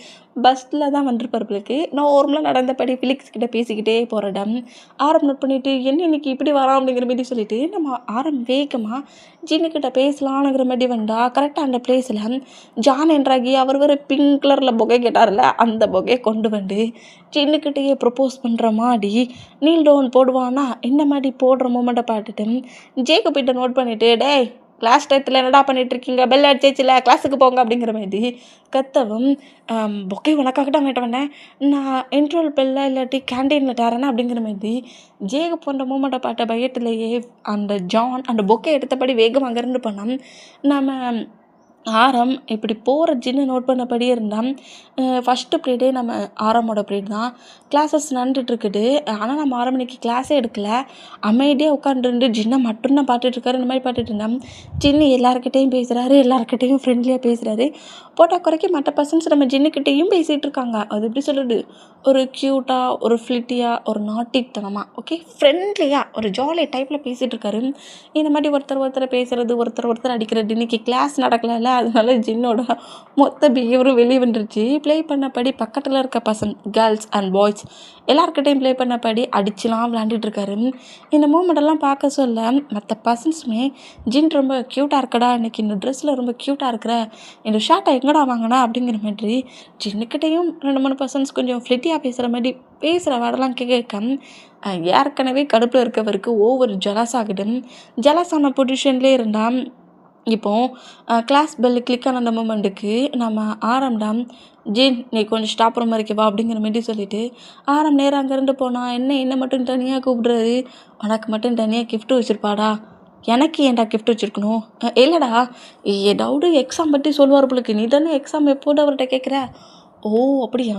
பஸ்ஸில் தான் வந்துருப்பாருக்கு. நான் நார்மலாக நடந்தபடி ஃபிலிக்ஸ் கிட்டே பேசிக்கிட்டே போகிறேன். ஆரம் நோட் பண்ணிவிட்டு என்ன இன்றைக்கி இப்படி வரான் அப்படிங்கிற மாதிரி சொல்லிவிட்டு நம்ம ஆரம் வேகமாக ஜின்னுக்கிட்ட பேசலான்னுங்கிற மாதிரி வந்தா கரெக்டாக அந்த பிளேஸில் ஜான் என்றாகி அவர் வேறு பிங்க் கலரில் பொகை கேட்டார்ல, அந்த பொகையை கொண்டு வந்து ஜின்னுக்கிட்டேயே ப்ரப்போஸ் பண்ணுற மாதிரி நீல் டவுன் போடுவானா, இந்த மாதிரி போடுற மூமெண்ட்டை பார்த்துட்டு ஜேக்கப்பிட்ட நோட் பண்ணிவிட்டு, டேய் கிளாஸ் டயத்தில் என்னடா பண்ணிகிட்ருக்கீங்க, பெல் அடிச்சிச்சில்ல கிளாஸுக்கு போங்க அப்படிங்கிற மாதிரி கத்தவும், பொக்கை உனக்காகட்டா வாங்கிட்டு வந்தேன், நான் இன்ட்ரோல் பெல்ல இல்லாட்டி கேன்டீனில் தரேன்னா அப்படிங்கிற மாதிரி ஜேகப் போன்ற மூமெண்ட்டை பார்த்த பயத்துலேயே அந்த ஜான் அந்த பொக்கை எடுத்தபடி வேகம் அங்கேருந்து பண்ணோம். நம்ம ஆரம் இப்படி போகிற ஜின்னு நோட் பண்ணபடியே இருந்தால் ஃபஸ்ட்டு ப்ரீடே நம்ம ஆரமோட ப்ரீட் தான். கிளாஸஸ் நடந்துட்டுருக்குது, ஆனால் நம்ம 6 மணிக்கு கிளாஸே எடுக்கலை, அமைதியாக உட்காந்துருந்து ஜின்னை மட்டும்தான் பார்த்துட்ருக்காரு. இந்த மாதிரி பார்த்துட்டு இருந்தால் ஜின்னு எல்லாருக்கிட்டேயும் பேசுகிறாரு, எல்லாருக்கிட்டேயும் ஃப்ரெண்ட்லியாக பேசுகிறாரு. போட்டால் குறைக்க மற்ற பர்சன்ஸ் நம்ம ஜின்னுக்கிட்டேயும் பேசிகிட்டு இருக்காங்க. அது எப்படி சொல்கிறது, ஒரு க்யூட்டாக, ஒரு ஃப்ளிட்டியாக, ஒரு நாட்டித்தனமாக, ஓகே ஃப்ரெண்ட்லியாக ஒரு ஜாலி டைப்பில் பேசிகிட்டு இருக்காரு. இந்த மாதிரி ஒருத்தர் பேசுகிறது, ஒருத்தர் அடிக்கிறது. இன்றைக்கி கிளாஸ் நடக்கல, அதனால ஜின்னோட மொத்த பிஹேவியரும் வெளியே வந்துருச்சு. ப்ளே பண்ணபடி பக்கத்தில் இருக்க கேர்ள்ஸ் அண்ட் பாய்ஸ் எல்லாருக்கிட்டையும் ப்ளே பண்ணபடி அடிச்சுலாம் விளையாண்டுட்ருக்காரு. இந்த மூமெண்டெல்லாம் பார்க்க சொல்ல மற்ற பர்சன்ஸுமே ஜின் ரொம்ப க்யூட்டாக இருக்கடா, இன்றைக்கி இந்த ட்ரெஸ்ஸில் ரொம்ப க்யூட்டாக இருக்கிற, இந்த ஷர்ட்டை எங்கடா வாங்கினா அப்படிங்கிற மாதிரி ஜின்னுக்கிட்டையும் 2-3 பர்சன்ஸ் கொஞ்சம் ஃப்ளிட்டியாக பேசுகிற மாதிரி பேசுகிற வேடெல்லாம் கேட்க ஏற்கனவே கடுப்பில் இருக்கவருக்கு ஓவர் ஜலஸ் ஆகிடும். ஜலஸான பொசிஷன்லேயே இருந்தால் இப்போது கிளாஸ் பெல்லு கிளிக் ஆன அந்த மூமெண்ட்டுக்கு நம்ம ஆரம்டாம் ஜின் நீ கொஞ்சம் ஸ்டாப் ரூம் வரைக்கும் வா அப்படிங்கிற மாதிரி சொல்லிவிட்டு ஆரம் நேரம் அங்கேருந்து போனால் என்ன மட்டும் தனியாக கூப்பிடுறாரு, உனக்கு மட்டும் தனியாக கிஃப்ட்டு வச்சுருப்பாடா, எனக்கு ஏன்டா கிஃப்ட் வச்சுருக்கணும், இல்லைடா ஏதாவது எக்ஸாம் பற்றி சொல்லுவார் போலுக்கு, நீ தானே எக்ஸாம் எப்போது அவர்கிட்ட கேட்குற, ஓ அப்படியா,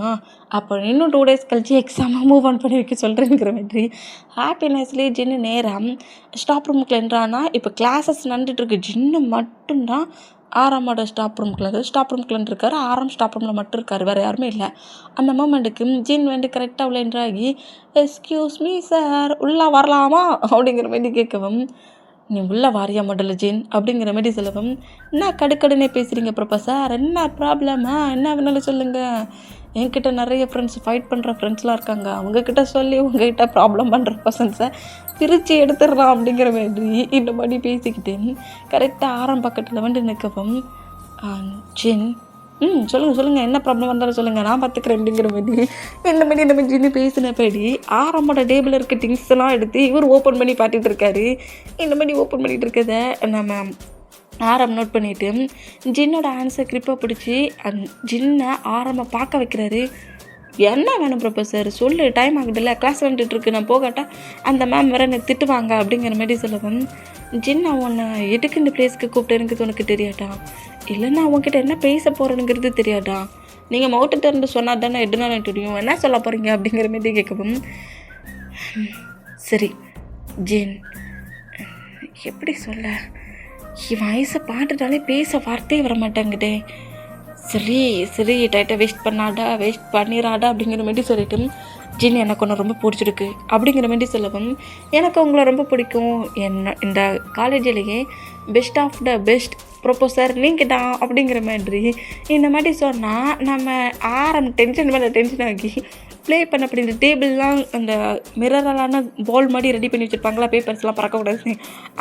அப்போ இன்னும் 2 days கழிச்சு எக்ஸாமாக மூவ் ஆன் பண்ணி வைக்க சொல்கிறேங்கிற மாதிரி ஹாப்பினஸ்லேயே ஜின்னு நேரம் ஸ்டாப் ரூமுக்குள்ள என்றானா. இப்போ கிளாஸஸ் நடந்துட்டுருக்கு, ஜின்னு மட்டும்தான் ஆரமோட ஸ்டாப் ரூம்குள்ளே இருக்காரு. ஆரம் ஸ்டாப் ரூமில் மட்டும் இருக்கார், வேறு யாருமே இல்லை. அந்த மூமெண்ட்டுக்கு ஜின் வந்து கரெக்டாக உள்ள என்றாகி எஸ்கியூஸ் மீ சார் உள்ளே வரலாமா அப்படிங்கிற மாதிரி கேட்கவும், நீ உள்ளே வாரியா மாடல ஜின் அப்படிங்கிற மாதிரி சொல்லவும், என்ன கடுக்கடுனே பேசுகிறீங்க ப்ரொஃபஸர், என்ன ப்ராப்ளமா, என்ன வேணாலும் சொல்லுங்கள், என்கிட்ட நிறைய ஃப்ரெண்ட்ஸ் ஃபைட் பண்ணுற ஃப்ரெண்ட்ஸ்லாம் இருக்காங்க, அவங்கக்கிட்ட சொல்லி உங்ககிட்ட ப்ராப்ளம் பண்ணுற பர்சன்ஸை பிரித்து எடுத்துடலாம் அப்படிங்கிற மாதிரி இந்த மாதிரி பேசிக்கிட்டு கரெக்டாக ஆரம் பக்கத்தில் வந்து நிற்கவும், ஜின் சொல்லுங்கள் என்ன ப்ராப்ளம் வந்தாலும் சொல்லுங்கள் நான் பார்த்துக்கிறேன் அப்படிங்கிற மாதிரி இந்த மாதிரி நம்ம ஜின்னு பேசினபடி ஆரம்போட டேபிளில் இருக்க திங்ஸ் எல்லாம் எடுத்து இவர் ஓப்பன் பண்ணி பார்த்துட்டு இருக்காரு. இந்த மாதிரி ஓப்பன் பண்ணிகிட்டு இருக்கதை நம்ம ஆரம் நோட் பண்ணிவிட்டு ஜின்னோட ஆன்சர் கிரிப்பை பிடிச்சி ஜின்னை ஆரம்பை பார்க்க வைக்கிறாரு. என்ன வேணும் ப்ரொஃபஸர் சொல்லு, டைம் ஆகுதுல்ல, கிளாஸ் வந்துட்டுருக்கு, நான் போகாட்டா அந்த மேம் வேறு என்னை திட்டுவாங்க அப்படிங்கிற மாதிரி சொல்லவும், ஜின் நான் உன்னை எதுக்கு இந்த பிளேஸ்க்கு கூப்பிட்டேனுங்கிறது உனக்கு தெரியாதா? இல்லைன்னா அவங்ககிட்ட என்ன பேச போகிறேனுங்கிறது தெரியாதா? நீங்கள் மவுட்டு திறந்து சொன்னால் தானே எதுனாலும் தெரியும், என்ன சொல்ல போகிறீங்க அப்படிங்கிற மாதிரி கேட்கவும், சரி ஜின் எப்படி சொல்ல, வயசை பாட்டுட்டாலே பேச வார்த்தையே வர மாட்டாங்கிட்டே. சரி சரி டைட்டை வேஸ்ட் பண்ணிடாடா அப்படிங்கிற மாதிரி சொல்லிட்டு, ஜின் எனக்கு ஒன்று ரொம்ப பிடிச்சிருக்கு அப்படிங்கிற மாதிரி சொல்லவும், எனக்கு உங்களை ரொம்ப பிடிக்கும், என்ன இந்த காலேஜிலேயே best of the best professor நீங்கள் தான் அப்படிங்கிற மாதிரி இந்த மாதிரி சொன்னால் நம்ம டென்ஷன் மேலே டென்ஷன் ஆகி ப்ளே பண்ண அப்படி இந்த டேபிள்லாம் அந்த மிரரலான பால் மாதிரி ரெடி பண்ணி வச்சுருப்பாங்களா, பேப்பர்ஸ்லாம் பறக்கக்கூடாது,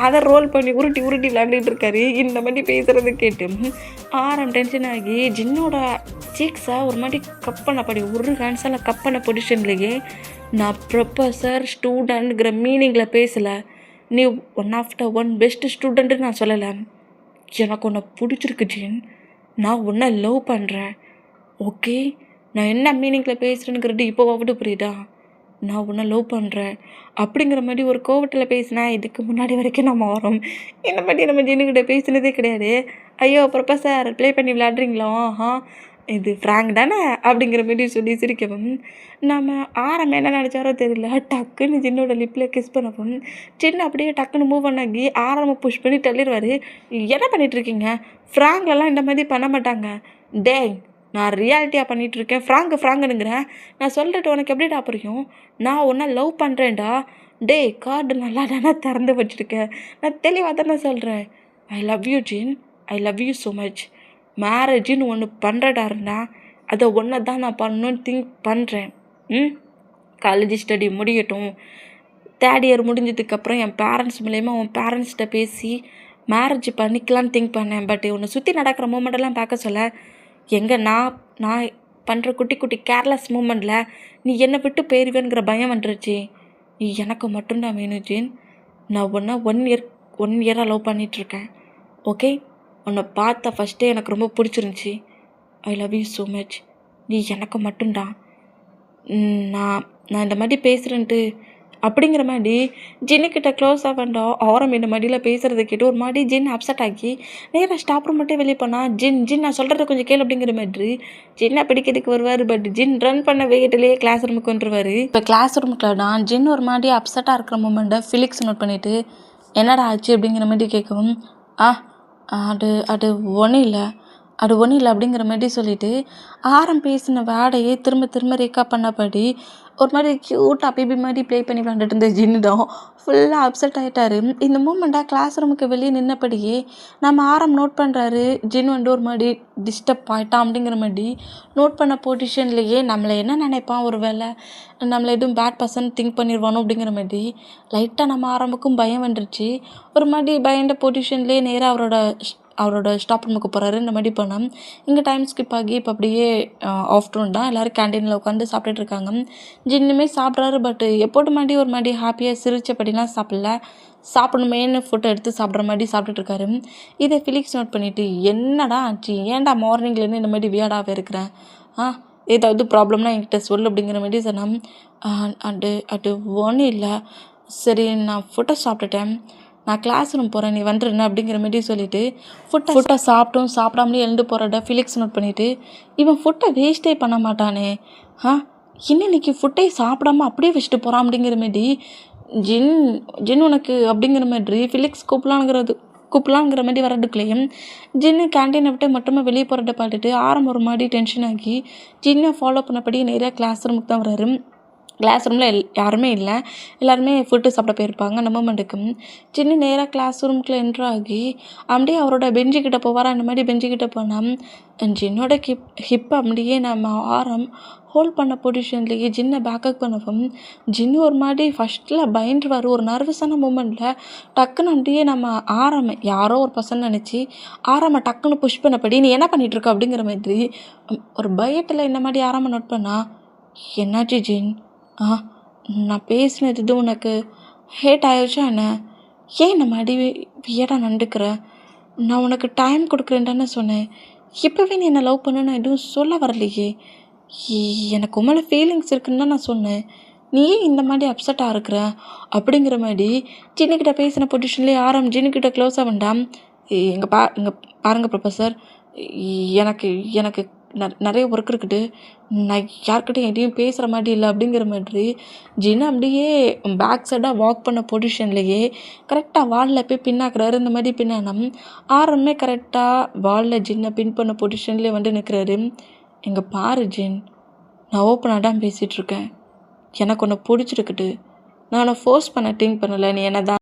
அதை ரோல் பண்ணி உருட்டி விளையாண்டுட்டு இருக்காரு. இந்த மாதிரி பேசுகிறது கேட்டு டென்ஷன் ஆகி ஜின்னோட சீக்ஸை ஒரு மாதிரி கப் பண்ணப்படி ஒரு ஹேண்ட்ஸால் கப் பண்ண பொசிஷன்லேயே, நான் ப்ரொஃபஸர் ஸ்டூடெண்ட்ங்கிற மீனிங்கில் பேசலை, நீ ஒன் பெஸ்ட் ஸ்டூடெண்ட்டு நான் சொல்லலை, எனக்கு உன்னை பிடிச்சிருக்கு ஜின், நான் உன்னை லவ் பண்ணுறேன், ஓகே? நான் என்ன மீனிங்கில் பேசுகிறேனுங்கிறது இப்போவாவது புரியுதா? நான் உன்னை லவ் பண்ணுறேன் அப்படிங்கிற மாதிரி ஒரு கோவத்தில் பேசினேன். இதுக்கு முன்னாடி வரைக்கும் நம்ம வரோம் இந்த மாதிரி நம்ம ஜின்னுக்கிட்ட பேசினதே கிடையாது. ஐயோ ப்ரொஃபஸர் ப்ளே பண்ணி விளையாடுறீங்களா, இது ஃப்ராங்க் தானே அப்படிங்கிற மாதிரி சொல்லி சிரிக்கவும், நம்ம என்ன நினச்சாரோ தெரியல, டக்குன்னு ஜின்னோட லிப்பில் கிஸ் பண்ணவும், ஜின்னு அப்படியே டக்குன்னு மூவ் பண்ணாங்கி புஷ் பண்ணி தள்ளிடுவார். என்ன பண்ணிகிட்ருக்கீங்க, ஃப்ராங்க்லலாம் இந்த மாதிரி பண்ண மாட்டாங்க, டேய் நான் ரியாலிட்டியாக பண்ணிகிட்ருக்கேன், ஃப்ராங்குனுங்கிறேன், நான் சொல்லிட்டு உனக்கு எப்படிடா புரியும், நான் உன்னை லவ் பண்ணுறேன்டா, டேய் கார்டு நல்லா தானே திறந்து வச்சுருக்கேன், நான் தெளிவாக தானே சொல்கிறேன், I love you Jin, I love you so much, மேரேஜின்னு ஒன்று பண்ணுறடா இருந்தால் அதை ஒன்றை தான் நான் பண்ணணுன்னு திங்க் பண்ணுறேன். காலேஜ் ஸ்டடி முடியட்டும், தேர்ட் இயர் முடிஞ்சதுக்கப்புறம் என் பேரண்ட்ஸ் மூலயமா உன் பேரண்ட்ஸ்கிட்ட பேசி மேரேஜ் பண்ணிக்கலான்னு திங்க் பண்ணேன். பட் உன்னை சுற்றி நடக்கிற மூமெண்ட்டெல்லாம் பார்க்க சொல்ல, எங்கே நான் பண்ணுற குட்டி கேர்லெஸ் மூமெண்ட்டில் நீ என்னை விட்டு போயிருவேங்கிற பயம் வந்துருச்சு. நீ எனக்கு மட்டும்தான் வேணும் ஜின், நான் உன்னை ஒன் இயராக லவ் பண்ணிகிட்ருக்கேன், ஓகே? உன்னை பார்த்த ஃபஸ்ட்டே எனக்கு ரொம்ப பிடிச்சிருந்துச்சி, ஐ லவ் யூ ஸோ மச், நீ எனக்கு மட்டும்தான், நான் இந்த மாதிரி பேசுகிறேன்ட்டு அப்படிங்கிற மாதிரி ஜின்னுக்கிட்ட க்ளோஸாக வந்தோம். இந்த மாதிரிலாம் பேசுகிறத கேட்டு ஒரு மாதிரி ஜின் அப்செட் ஆகி நேராக ஸ்டாப் ரூம் மட்டும் வெளியே போனால், ஜின் நான் சொல்கிறத கொஞ்சம் கேளு அப்படிங்கிற மாதிரி ஜின்னை பிடிக்கிறதுக்கு வருவார். பட் ஜின் ரன் பண்ண வேகத்திலேயே கிளாஸ் ரூமுக்கு வந்துருவார். இப்போ கிளாஸ் ரூமுக்குள்ள தான் ஜின் ஒரு மாதிரி அப்செட்டாக இருக்கிற மூமெண்ட்டை ஃபிலிக்ஸ் நோட் பண்ணிவிட்டு என்னடா ஆச்சு அப்படிங்கிற மாதிரி கேட்கவும், அது ஒன்றும் இல்லை அப்படிங்கிற மாதிரி சொல்லிவிட்டு பேசின வேடையே திரும்ப ரீகாப் பண்ணபடி ஒரு மாதிரி க்யூட்டாக பேபி மாதிரி ப்ளே பண்ணி விளாண்டுட்டு இருந்த ஜின்னு தான் ஃபுல்லாக அப்செட் ஆகிட்டாரு. இந்த மூமெண்ட்டாக கிளாஸ் ரூமுக்கு வெளியே நின்னபடியே நம்ம நோட் பண்ணுறாரு. ஜின் ஒரு மாதிரி டிஸ்டர்ப் ஆகிட்டான் அப்படிங்கிற மாதிரி நோட் பண்ண பொசிஷன்லேயே நம்மளை என்ன நினைப்பான், ஒரு வேளை நம்மளை எதுவும் பேட் பர்சன் திங்க் பண்ணிடுவானோ அப்படிங்கிற மாதிரி லைட்டாக நம்ம பயம் வந்துருச்சு. ஒரு மாதிரி பயந்த பொசிஷன்லேயே நேராக அவரோட ஸ்டாப் ரூமுக்கு போகிறாரு. இந்த மாதிரி போனால் இங்கே டைம் ஸ்கிப் ஆகி இப்போ அப்படியே ஆஃப்டர்நூன் தான், எல்லோரும் கேண்டீனில் உட்காந்து சாப்பிட்டுட்டு இருக்காங்க. ஜின்னுமே சாப்பிட்றாரு. பட் எப்போது மாதிரி ஒரு மாதிரி ஹாப்பியாக சிரிச்சபடிலாம் சாப்பிடணுமேனு ஃபோட்டோ எடுத்து சாப்பிட்ற மாதிரி சாப்பிட்டுட்ருக்காரு. இதை ஃபிலிக்ஸ் நோட் பண்ணிவிட்டு, என்னடா ஆச்சு, ஏன்டா மார்னிங்லேருந்து இந்த மாதிரி வியர்டாகவே இருக்கிறேன், ஏதாவது ப்ராப்ளம்னா என்கிட்ட சொல்லு அப்படிங்கிற மாதிரி சொன்னேன். அது ஒன்றும் இல்லை, சரி நான் ஃபுட்டை சாப்பிட்டுட்டேன், நான் கிளாஸ் ரூம் போகிறேன், நீ வந்துடுறேன் அப்படிங்கிற மாதிரி சொல்லிவிட்டு ஃபுட்டை சாப்பிடாமலே எழுந்து போகிறத ஃபிலிக்ஸ் நோட் பண்ணிவிட்டு, இவன் ஃபுட்டை வேஸ்ட்டே பண்ண மாட்டானே, இன்னைக்கு ஃபுட்டை சாப்பிடாம அப்படியே வச்சுட்டு போகிறான் அப்படிங்கிற மாதிரி ஜின் உனக்கு அப்படிங்கிற மாதிரி ஃபிலிக்ஸ் கூப்பிடலாங்கிற மாதிரி வரதுக்குள்ளேயும் ஜின்னு கேண்டீனை விட்டு மட்டுமே வெளியே போகிறத பார்த்துட்டு ஒரு மாதிரி டென்ஷன் ஆகி ஜின்னை ஃபாலோ பண்ணபடி நேராக கிளாஸ் ரூமுக்கு தான் வராரு. கிளாஸ் ரூமில் யாருமே இல்லை, எல்லாருமே ஃபுட்டு சாப்பிட போயிருப்பாங்க. அந்த மூமெண்ட்டுக்கு ஜின்னு நேராக கிளாஸ் ரூமுக்குள்ளே என்ட்ரு ஆகி அப்படியே அவரோட பெஞ்சுக்கிட்ட போவார். அந்த மாதிரி பெஞ்சுக்கிட்ட போனால் ஜின்னோட ஹிப்பை அப்படியே நம்ம ஹோல்ட் பண்ண பொசிஷன்லேயே ஜின்னை பேக்கப் பண்ணவும் ஜின்னு ஒரு மாதிரி ஃபஸ்ட்டில் பயந்துருவார். ஒரு நர்வஸான மூமெண்ட்டில் டக்குன்னு அப்படியே நம்ம யாரோ ஒரு பர்சன் நினச்சி டக்குன்னு புஷ் பண்ணபடி நீ என்ன பண்ணிகிட்ருக்க அப்படிங்கிற மாதிரி ஒரு பயத்தில் இந்த மாதிரி நோட் பண்ணால், என்னாச்சு ஜின், நான் பேசினது இது உனக்கு ஹேட் ஆயிடுச்சா என்ன, ஏன் இந்த மாதிரி வியடாக நடந்துக்கிற, நான் உனக்கு டைம் கொடுக்குறேன் தானே சொன்னேன், இப்போவே நீ என்னை லவ் பண்ண நான் எதுவும் சொல்ல வரலையே, எனக்கு உன் மேலே ஃபீலிங்ஸ் இருக்குன்னு தான் நான் சொன்னேன். நீ ஏன் இந்த மாதிரி அப்செட்டாக இருக்கிற அப்படிங்கிற மாதிரி ஜின்னுக்கிட்ட பேசின பொசிஷன்லேயே ஜின்னுக்கிட்ட க்ளோஸாக வேண்டாம். இங்கே பாருங்க ப்ரொஃபஸர், எனக்கு எனக்கு நிறைய ஒர்க் இருக்குது. நான் யார்கிட்டையும் எதையும் பேசுகிற மாதிரி இல்லை அப்படிங்கிற மாதிரி ஜின்னு அப்படியே பேக் சைடாக வாக் பண்ண பொசிஷன்லேயே கரெக்டாக வாலில் போய் பின்னாக்குறாரு. இந்த மாதிரி பின்னானம் ஆரம்பமே கரெக்டாக வாலில் ஜின்னை பின் பண்ண பொசிஷன்லேயே வந்து நிற்கிறாரு. இங்கே பாரு ஜின், நான் ஓப்பனாக தான் பேசிகிட்ருக்கேன். எனக்கு உன்னை பிடிச்சிருக்குது. நான் உன்னை ஃபோர்ஸ் பண்ண திங்க் பண்ணலை. நீ என்ன தான்